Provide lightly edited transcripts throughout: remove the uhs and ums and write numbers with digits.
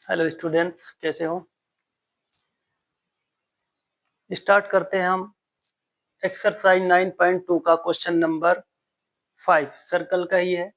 Hello students, कैसे हो? Start करते हैं हम एक्सरसाइज 9.2 का क्वेश्चन नंबर 5 सर्कल का ही है।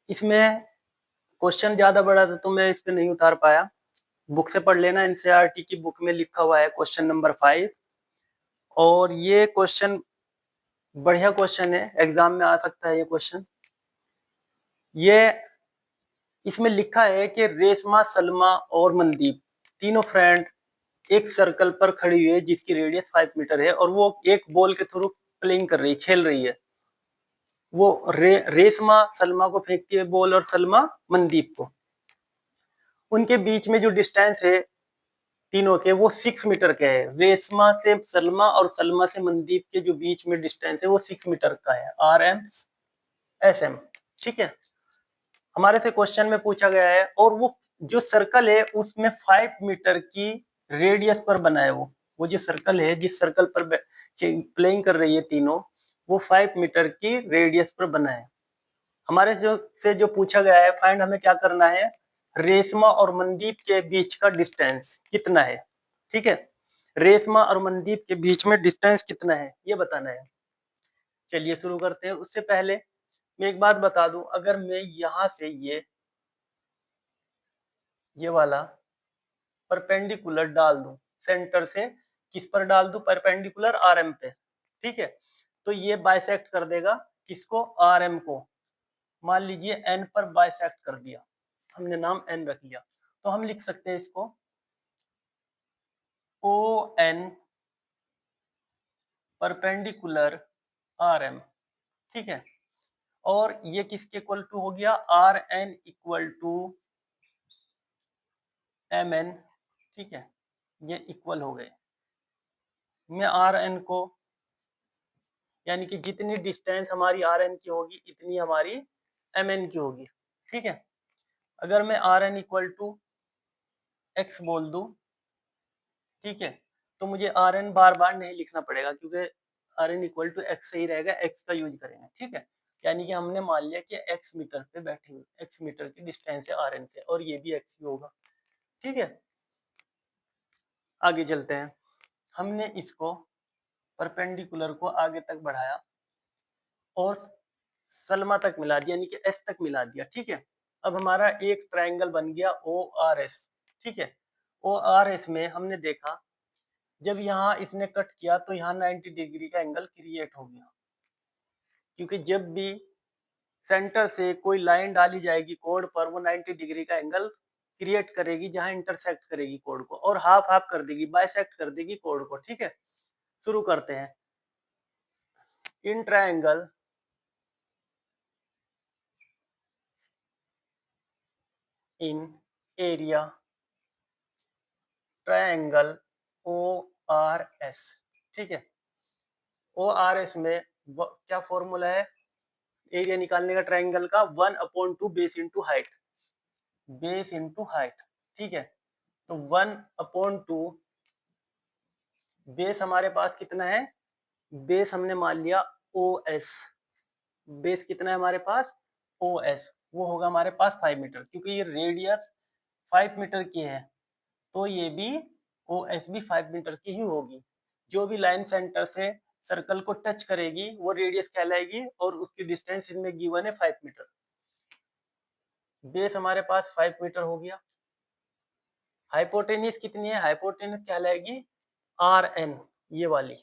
इसमें क्वेश्चन ज़्यादा बड़ा था तो मैं इस पे नहीं उतार पाया। बुक से पढ़ लेना, एनसीईआरटी की बुक में लिखा हुआ है क्वेश्चन नंबर 5। और ये क्वेश्चन बढ़िया क्वेश्चन है, एग्जाम में आ सकता है ये क्वेश्चन। ये इसमें लिखा है कि रेशमा, सलमा और मनदीप तीनों फ्रेंड एक सर्कल पर खड़ी हुई है जिसकी रेडियस 5 मीटर है और वो एक बॉल के थ्रू प्लेइंग कर रही है, खेल रही है। वो रेशमा सलमा को फेंकती है बॉल और सलमा मनदीप को। उनके बीच में जो डिस्टेंस है तीनों के, वो 6 मीटर का है। रेशमा से सलमा और सलमा से मनदीप के जो बीच में डिस्टेंस है वो 6 मीटर का है, RM/SM। ठीक है, हमारे से क्वेश्चन में पूछा गया है और वो जो सर्कल है उसमें 5 मीटर की रेडियस पर बना है। वो जो सर्कल है, जिस सर्कल पर प्लेइंग कर रही है तीनों, वो 5 मीटर की रेडियस पर बना है। हमारे जो पूछा गया है, फाइंड, हमें क्या करना है, रेशमा और मनदीप के बीच का डिस्टेंस कितना है। ठीक है, रेशमा और मनदीप के बीच में डिस्टेंस कितना है ये बताना है। चलिए शुरू करते हैं। उससे पहले मैं एक बात बता दूं, अगर मैं यहां से ये वाला परपेंडिकुलर डाल दूं, सेंटर से किस पर डाल दूं, परपेंडिकुलर RM पे, ठीक है, तो ये बाइसेक्ट कर देगा किसको, RM को। मान लीजिए N पर बाइसेक्ट कर दिया, हमने नाम N रख लिया, तो हम लिख सकते हैं इसको ON परपेंडिकुलर RM। ठीक है, और ये किसके इक्वल टू हो गया, RN इक्वल टू MN। ठीक है, ये इक्वल हो गए। मैं RN को, यानी कि जितनी डिस्टेंस हमारी RN की होगी इतनी हमारी MN की होगी। ठीक है, अगर मैं RN इक्वल टू X बोल दूं, ठीक है, तो मुझे RN बार बार नहीं लिखना पड़ेगा क्योंकि RN इक्वल टू X सही रहेगा, X का यूज करेंगे। ठीक है, यानी कि हमने मान लिया कि X मीटर पे बैठे हुए, X मीटर की डिस्टेंस है RN से, और ये भी X ही होगा। ठीक है, आगे चलते हैं। हमने इसको परपेंडिकुलर को आगे तक बढ़ाया और सलमा तक मिला दिया, यानी कि S तक मिला दिया। ठीक है, अब हमारा एक ट्रायंगल बन गया ORS। ठीक है, ORS में हमने देखा जब यहाँ इसने कट किया तो यहाँ 90 डिग्री का एंगल क्रिएट हो गया, क्योंकि जब भी सेंटर से कोई लाइन डाली जाएगी कोड पर, वो 90 डिग्री का एंगल क्रिएट करेगी जहां इंटरसेक्ट करेगी कोड को, और हाफ हाफ कर देगी, बाइसेक्ट कर देगी कोड को। ठीक है, शुरू करते हैं। In triangle in area triangle ORS। ठीक है, ORS में क्या फॉर्मूला है एरिया निकालने का ट्रायंगल का, 1/2 base into height, base into height. ठीक है, तो 1/2 बेस हमारे पास कितना है, बेस हमने मान लिया OS, बेस कितना है हमारे पास OS, वो होगा हमारे पास 5 मीटर, क्योंकि ये रेडियस 5 मीटर की है तो ये भी OS भी 5 मीटर की ही होगी। जो भी लाइन सेंटर से सर्कल को टच करेगी वो रेडियस कहलाएगी, और उसकी डिस्टेंस इनमें गिवन है 5 मीटर। बेस हमारे पास 5 मीटर हो गया। हाइपोटेन्यूज कितनी है, हाइपोटेन्यूज कहलाएगी RN, ये वाली,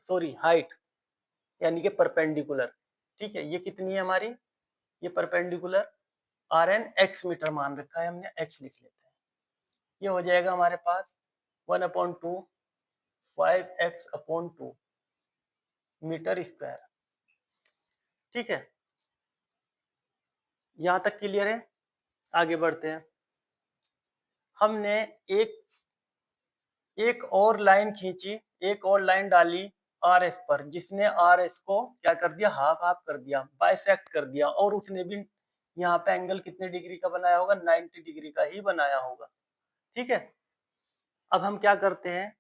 सॉरी हाइट, यानी कि परपेंडिकुलर। ठीक है, ये कितनी है हमारी, ये परपेंडिकुलर RN X मीटर मान रखा है हमने, X लिख लेते हैं। ये हो जाएगा हमारे पास 1/2 5x/2 मीटर स्क्वायर। ठीक है, यहां तक क्लियर है। आगे बढ़ते हैं। हमने एक एक और लाइन खींची, एक और लाइन डाली RS पर, जिसने RS को क्या कर दिया, हाफ हाफ कर दिया, बाइसेक्ट कर दिया, और उसने भी यहाँ पे एंगल कितने डिग्री का बनाया होगा, 90 डिग्री का ही बनाया होगा। ठीक है, अब हम क्या करते हैं,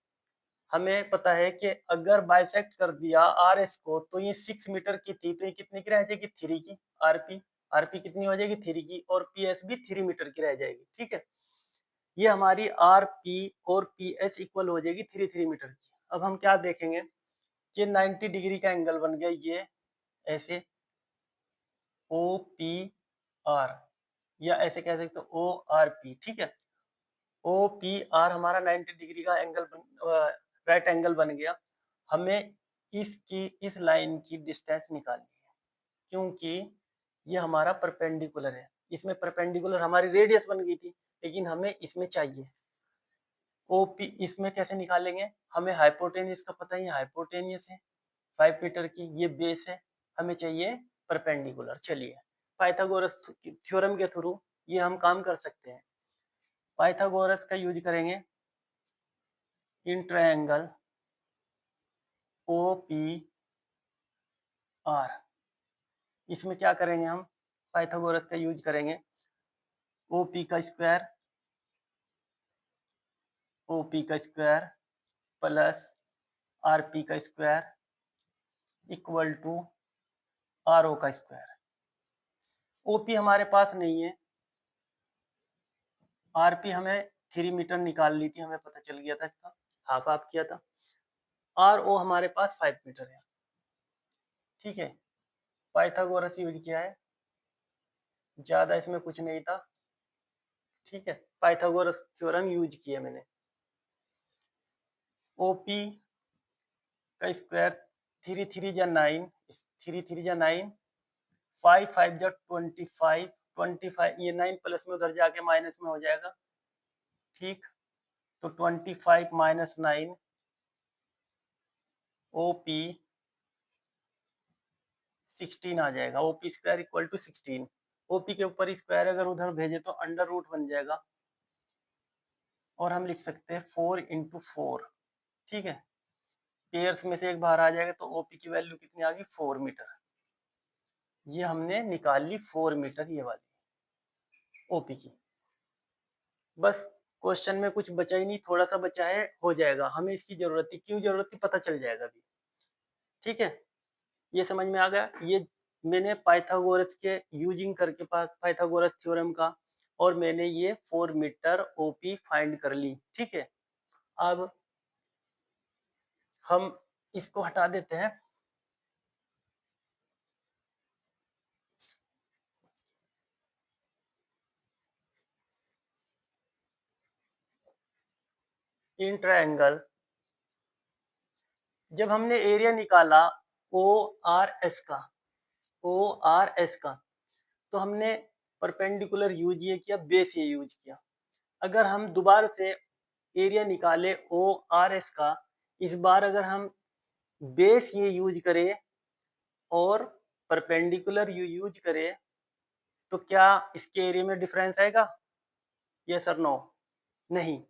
हमें पता है कि अगर बाइसेक्ट कर दिया RS को तो ये 6 मीटर की थी, तो ये कितनी की रह जाएगी, 3 की RP। आरपी कितनी हो जाएगी 3 की, और पीएस भी 3 मीटर की रह जाएगी। ठीक है, ये हमारी आरपी और पीएस इक्वल हो जाएगी 3 मीटर की। अब हम क्या देखेंगे कि 90 डिग्री का एंगल बन गया ये ऐसे ओ पी आर, या ऐसे कह सकते हो ओ आर पी। ठीक है, ओ पी आर हमारा 90 डिग्री का एंगल राइट एंगल बन गया। हमें इस लाइन की डिस्टेंस निकालनी है, क्योंकि ये हमारा परपेंडिकुलर है। इसमें परपेंडिकुलर हमारी रेडियस बन गई थी, लेकिन हमें इसमें चाहिए ओपी। इसमें कैसे निकालेंगे, हमें हाइपोटेनियस का पता ही है, हाइपोटेनियस है 5 मीटर की, ये बेस है, हमें चाहिए परपेंडिकुलर। चलिए पाइथागोरस थ्योरम के थ्रू ये हम काम कर सकते हैं। पाइथागोरस का यूज करेंगे in triangle O P R. इसमें क्या करेंगे, हम पाइथागोरस का यूज करेंगे ओ पी का स्क्वायर, ओ पी का स्क्वायर प्लस आर पी का square equal to R O का स्क्वायर। ओपी हमारे पास नहीं है, आरपी हमें 3 मीटर निकाल ली थी, हमें पता चल गया था, इसका हाफ हाफ किया था। आर ओ हमारे पास 5 मीटर है। ठीक है, पाइथागोरस यूज किया है, ज्यादा इसमें कुछ नहीं था। ठीक है, पाइथागोरस थ्योरम यूज किया मैंने। ओपी का स्क्वायर 3 3 जा 9, 3 3 जा 9, 5 5 जा 25, 25 ये 9 प्लस में उधर जाके माइनस में हो जाएगा। ठीक, तो 25 माइनस 9 ओपी 16 आ जाएगा। OP square equal to 16। OP के ऊपर स्क्वायर अगर उधर भेजे तो अंडर रूट बन जाएगा, और हम लिख सकते हैं 4 इंटू 4। ठीक है, पेयर्स में से एक बाहर आ जाएगा, तो ओपी की वैल्यू कितनी आ गई 4 मीटर। ये हमने निकाल ली 4 मीटर ये वाली ओपी की। बस क्वेश्चन में कुछ बचा ही नहीं, थोड़ा सा बचा है, हो जाएगा। हमें इसकी जरूरत थी, क्यों जरूरत थी पता चल जाएगा अभी। ठीक है, ये समझ में आ गया। ये मैंने पाइथागोरस के यूजिंग करके पाइथागोरस थ्योरम का, और मैंने ये 4 मीटर ओपी फाइंड कर ली। ठीक है, अब हम इसको हटा देते हैं। इन ट्रायंगल जब हमने एरिया निकाला ओ आर एस का, ओ आर एस का, तो हमने परपेंडिकुलर यूज ये किया, बेस ये यूज किया। अगर हम दोबारा से एरिया निकाले ओ आर एस का, इस बार अगर हम बेस ये यूज करें और परपेंडिकुलर यू यूज करें, तो क्या इसके एरिया में डिफरेंस आएगा? यस और नो? नहीं,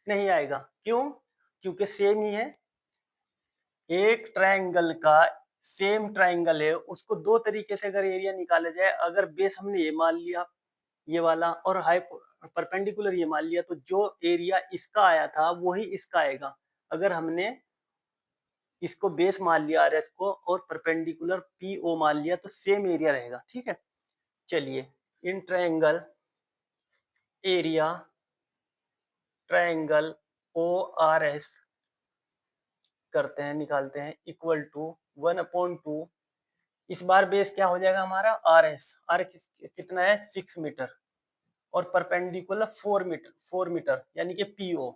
नहीं आएगा। क्यों? क्योंकि सेम ही है। एक ट्रायंगल का सेम ट्रायंगल है, उसको दो तरीके से अगर एरिया निकाला जाए, अगर बेस हमने ये मान लिया ये वाला, और परपेंडिकुलर ये मान लिया, तो जो एरिया इसका आया था वही इसका आएगा। अगर हमने इसको बेस मान लिया आर एस को, और परपेंडिकुलर पी ओ मान लिया, तो सेम एरिया रहेगा। ठीक है, चलिए in triangle area triangle O R S करते हैं, निकालते हैं, इक्वल टू 1/2। इस बार बेस क्या हो जाएगा हमारा आर एस। आर कितना है 6 मीटर, और परपेंडिकुलर 4 मीटर यानी कि पीओ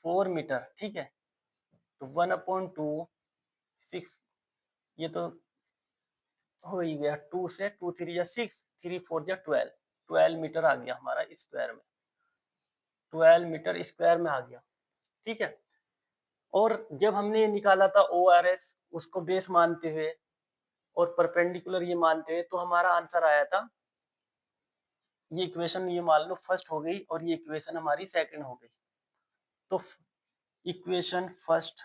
4 मीटर। ठीक है, तो 1/2 6, ये तो हो ही गया। 2 से 2 3 या 6, 3 4 या 12, 12 मीटर आ गया हमारा स्क्वायर में, 12 मीटर स्क्वायर में आ गया। ठीक है, और जब हमने ये निकाला था ओ आर एस, उसको बेस मानते हुए और परपेंडिकुलर ये मानते हुए, तो हमारा आंसर आया था, ये इक्वेशन ये मान लो फर्स्ट हो गई, और ये इक्वेशन हमारी सेकंड हो गई। तो equation first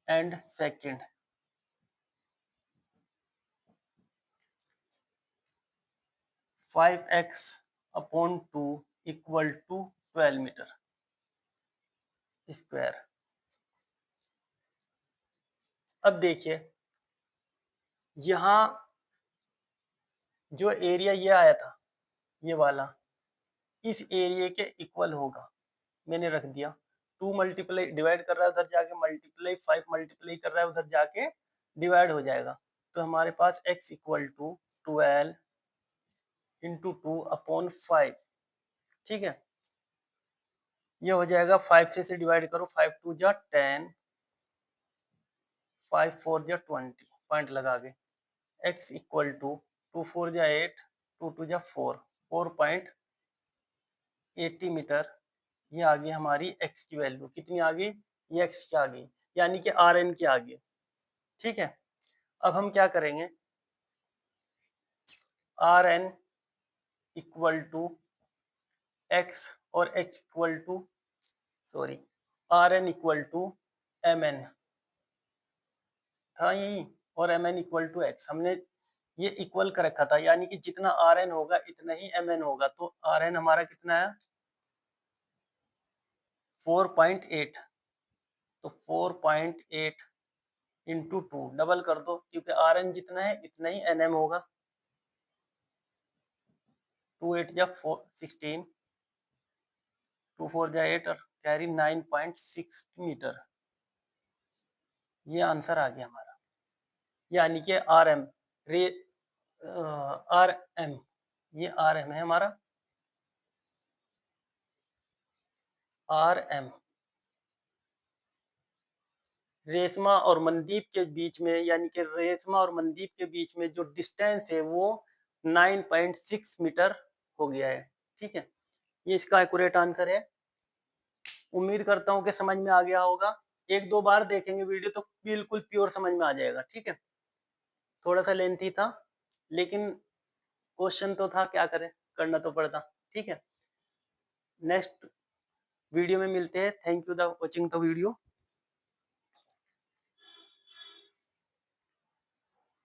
and second 5x/2 equal to 12 metre square. अब देखिए, यहाँ जो एरिया ये आया था, ये वाला, इस एरिया के इक्वल होगा। मैंने रख दिया 2 मल्टीप्लाई डिवाइड कर रहा है उधर जाके मल्टीप्लाई 5 मल्टीप्लाई कर रहा है उधर जाके डिवाइड हो जाएगा। तो हमारे पास x इक्वल टू 12 इंटू 2/5, ठीक है। ये हो जाएगा 5 से इसे डिवाइड करो, 5 2 जा 10, 5 4 जा 20, पॉइंट लगा के x इक्वल टू 2 4 जा 8, 2 2 जा 4, 4.80 मीटर। ये आ गई हमारी x की वैल्यू। कितनी आ गई? ये x की आ गई, यानी कि Rn की आ गई, ठीक है। अब हम क्या करेंगे, Rn इक्वल टू x और x equal to sorry Rn equal to Mn था यही, और Mn इक्वल टू x हमने ये इक्वल कर रखा था, यानी कि जितना Rn होगा इतना ही Mn होगा। तो Rn हमारा कितना है? 4.8, तो 4.8 इंटू 2 डबल कर दो, क्योंकि Rn जितना है इतना ही Nm होगा। 2 8 जा 16, 2 4 जा 8 और कैरी 9.6 मीटर। ये आंसर आ गया हमारा, यानी कि Rm रे Rm, ये Rm है हमारा, Rm रेशमा और मनदीप के बीच में, यानी कि रेशमा और मनदीप के बीच में जो डिस्टेंस है वो 9.6 मीटर हो गया है, ठीक है। ये इसका एक्यूरेट आंसर है। उम्मीद करता हूँ कि समझ में आ गया होगा। एक दो बार देखेंगे वीडियो तो बिल्कुल प्योर समझ में आ जाएगा, ठीक है। थोड़ा सा लेंथी था, लेकिन क्वेश्चन तो था, क्या करें, करना तो पड़ता, ठीक है। नेक्स्ट वीडियो में मिलते हैं। Thank you the watching the video.